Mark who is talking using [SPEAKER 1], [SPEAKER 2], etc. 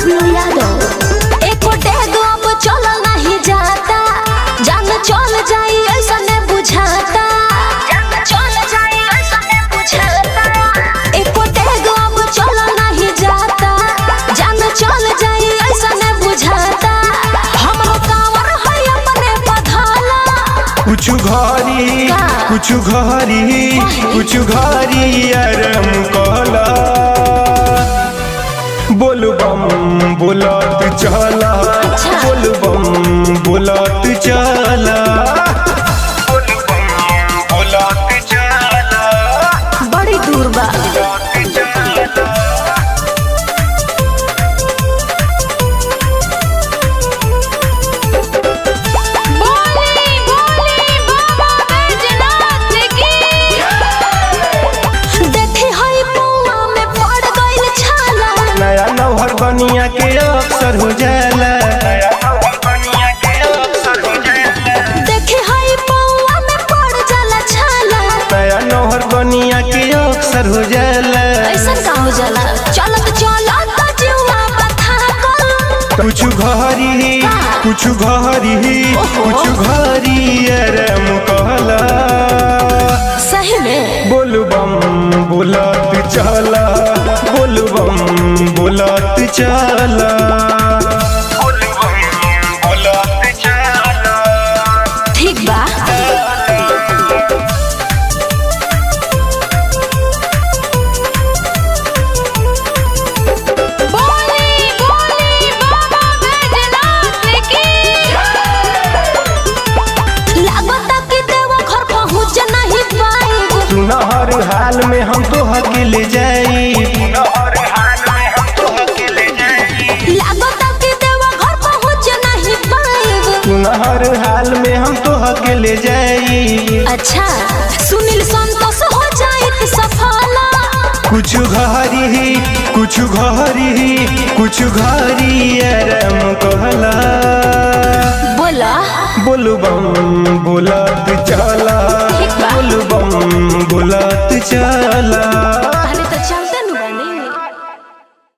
[SPEAKER 1] डब्लू यादव एको डेग अब चल नहीं जाता, जान चल जाई ऐसा ने बुझाता, जान चल जाई ऐसा ने बुझाता। एको डेग अब चल नहीं जाता, जान चल जाई ऐसा ने बुझाता। हमरो कांवर है अपने बधाला,
[SPEAKER 2] कुछ घरी कुछ घरी अरम कहला, बोल बम बोलत चला, बोल बम बोलत चला, बोल बम बोलत चला,
[SPEAKER 1] बड़ी दूर बा।
[SPEAKER 2] बनिया के अक्सर हो जाला,
[SPEAKER 1] देखे हाई पौआ में पड़ जाला छाला,
[SPEAKER 2] नया नौहर बनिया के अक्सर हो जाला।
[SPEAKER 1] ऐसा का हो जाला, चलत चलत जीवा बथा को।
[SPEAKER 2] कुछ घरी अरम कहला,
[SPEAKER 1] सही में
[SPEAKER 2] बोल बम बोलत चला, बोल बम बोलत चला, बोल बम बोलत चला।
[SPEAKER 1] ठीक बा।
[SPEAKER 2] हर हाल में हम तो अकेले जाई, हर हाल में हम तो अकेले जाई।
[SPEAKER 1] अच्छा सुनील संतोष हो जाए सफाला,
[SPEAKER 2] कुछ घरी अरम कहला,
[SPEAKER 1] बोला
[SPEAKER 2] बोल बम बोलत चला, बोल बम बोलत चला।